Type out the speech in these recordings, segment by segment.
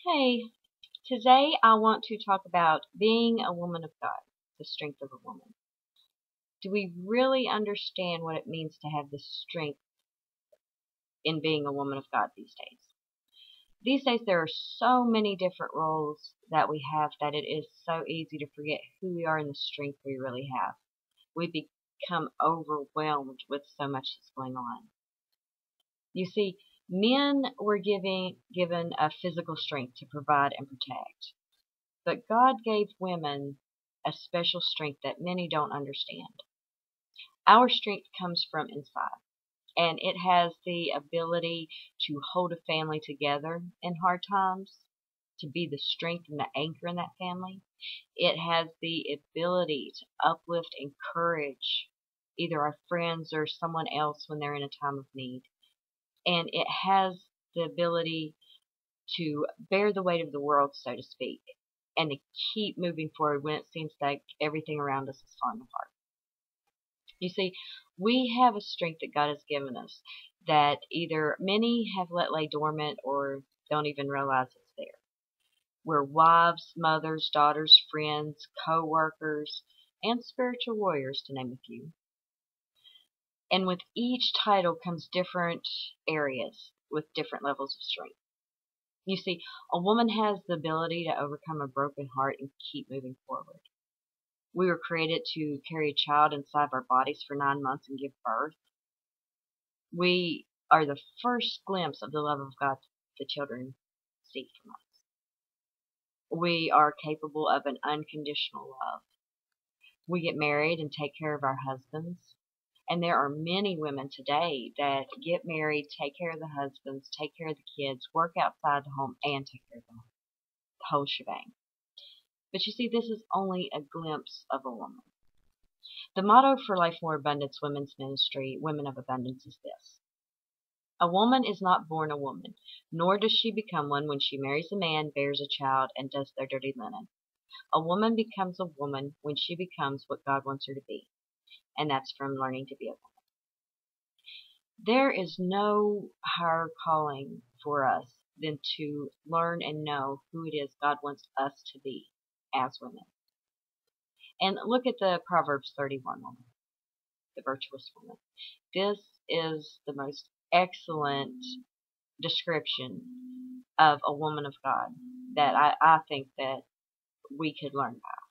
Hey, today I want to talk about being a woman of God, the strength of a woman. Do we really understand what it means to have this strength in being a woman of God these days? These days there are so many different roles that we have that it is so easy to forget who we are and the strength we really have. We become overwhelmed with so much that's going on. You see, men were given a physical strength to provide and protect. But God gave women a special strength that many don't understand. Our strength comes from inside, and it has the ability to hold a family together in hard times, to be the strength and the anchor in that family. It has the ability to uplift and encourage either our friends or someone else when they're in a time of need. And it has the ability to bear the weight of the world, so to speak, and to keep moving forward when it seems like everything around us is falling apart. You see, we have a strength that God has given us that either many have let lay dormant or don't even realize it's there. We're wives, mothers, daughters, friends, co-workers, and spiritual warriors, to name a few. And with each title comes different areas with different levels of strength. You see, a woman has the ability to overcome a broken heart and keep moving forward. We were created to carry a child inside of our bodies for 9 months and give birth. We are the first glimpse of the love of God the children see from us. We are capable of an unconditional love. We get married and take care of our husbands. And there are many women today that get married, take care of the husbands, take care of the kids, work outside the home, and take care of the whole shebang. But you see, this is only a glimpse of a woman. The motto for Life More Abundance Women's Ministry, Women of Abundance, is this: a woman is not born a woman, nor does she become one when she marries a man, bears a child, and does their dirty linen. A woman becomes a woman when she becomes what God wants her to be, and that's from learning to be a woman. There is no higher calling for us than to learn and know who it is God wants us to be as women. And look at the Proverbs 31 woman, the virtuous woman. This is the most excellent description of a woman of God that I think that we could learn about.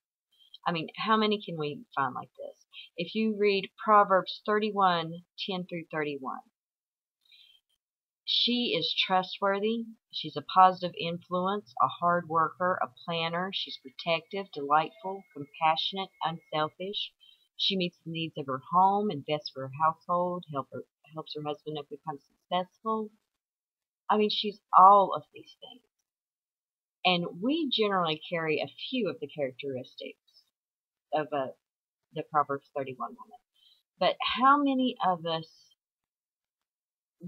I mean, how many can we find like this? If you read Proverbs 31:10 through 31, she is trustworthy, she's a positive influence, a hard worker, a planner, she's protective, delightful, compassionate, unselfish. She meets the needs of her home, invests for her household, helps her husband become successful. I mean, she's all of these things. And we generally carry a few of the characteristics of the Proverbs 31 woman. But how many of us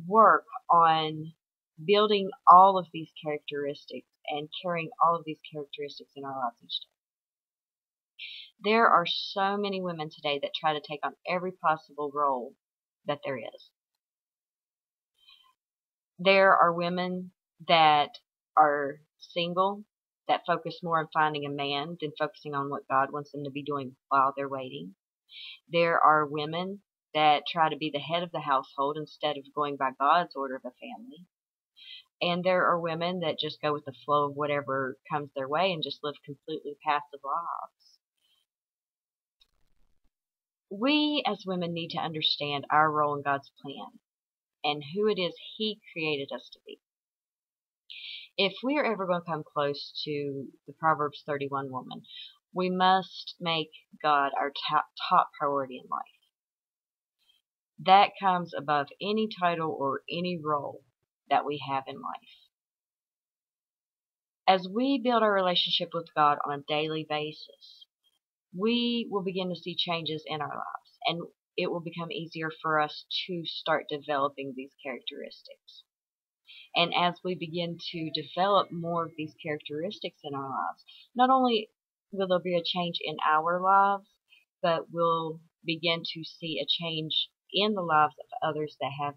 work on building all of these characteristics and carrying all of these characteristics in our lives each day? There are so many women today that try to take on every possible role that there is. There are women that are single that focus more on finding a man than focusing on what God wants them to be doing while they're waiting. There are women that try to be the head of the household instead of going by God's order of a family. And there are women that just go with the flow of whatever comes their way and just live completely passive lives. We as women need to understand our role in God's plan and who it is He created us to be. If we are ever going to come close to the Proverbs 31 woman, we must make God our top priority in life. That comes above any title or any role that we have in life. As we build our relationship with God on a daily basis, we will begin to see changes in our lives, and it will become easier for us to start developing these characteristics. And as we begin to develop more of these characteristics in our lives, not only will there be a change in our lives, but we'll begin to see a change in the lives of others that have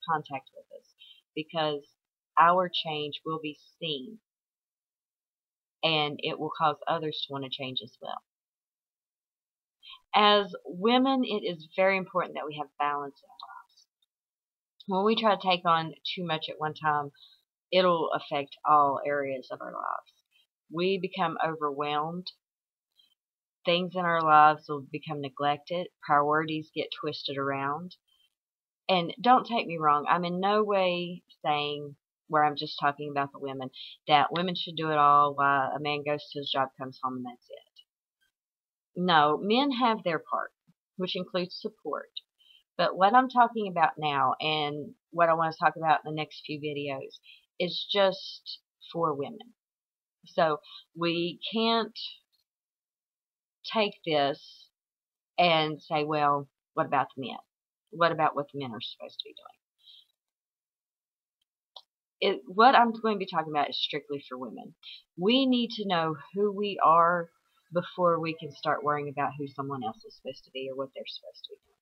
contact with us, because our change will be seen and it will cause others to want to change as well. As women, it is very important that we have balance in our lives. When we try to take on too much at one time, it'll affect all areas of our lives. We become overwhelmed. Things in our lives will become neglected. Priorities get twisted around. And don't take me wrong, I'm in no way saying, where I'm just talking about the women, that women should do it all while a man goes to his job, comes home, and that's it. No, men have their part, which includes support. But what I'm talking about now, and what I want to talk about in the next few videos, is just for women. So we can't take this and say, well, what about the men? What about what the men are supposed to be doing? What I'm going to be talking about is strictly for women. We need to know who we are before we can start worrying about who someone else is supposed to be or what they're supposed to be doing.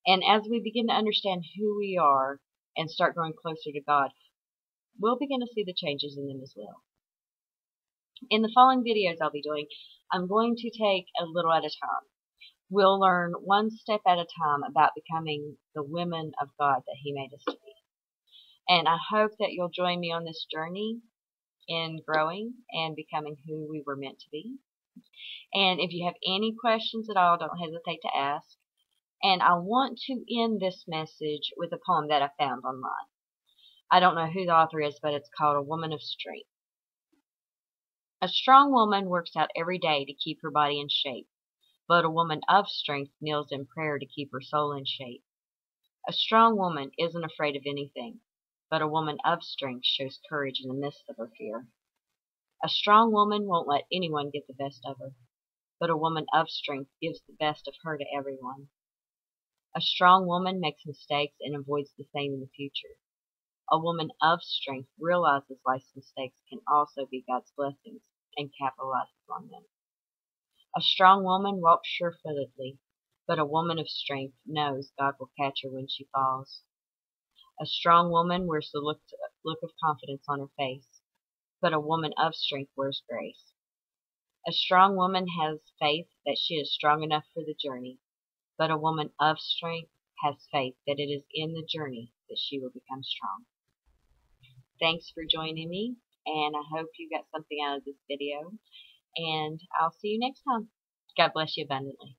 And as we begin to understand who we are and start growing closer to God, we'll begin to see the changes in them as well. In the following videos I'll be doing, I'm going to take a little at a time. We'll learn one step at a time about becoming the women of God that He made us to be. And I hope that you'll join me on this journey in growing and becoming who we were meant to be. And if you have any questions at all, don't hesitate to ask. And I want to end this message with a poem that I found online. I don't know who the author is, but it's called A Woman of Strength. A strong woman works out every day to keep her body in shape, but a woman of strength kneels in prayer to keep her soul in shape. A strong woman isn't afraid of anything, but a woman of strength shows courage in the midst of her fear. A strong woman won't let anyone get the best of her, but a woman of strength gives the best of her to everyone. A strong woman makes mistakes and avoids the same in the future. A woman of strength realizes life's mistakes can also be God's blessings and capitalizes on them. A strong woman walks sure-footedly, but a woman of strength knows God will catch her when she falls. A strong woman wears the look of confidence on her face, but a woman of strength wears grace. A strong woman has faith that she is strong enough for the journey, but a woman of strength has faith that it is in the journey that she will become strong. Thanks for joining me, and I hope you got something out of this video, and I'll see you next time. God bless you abundantly.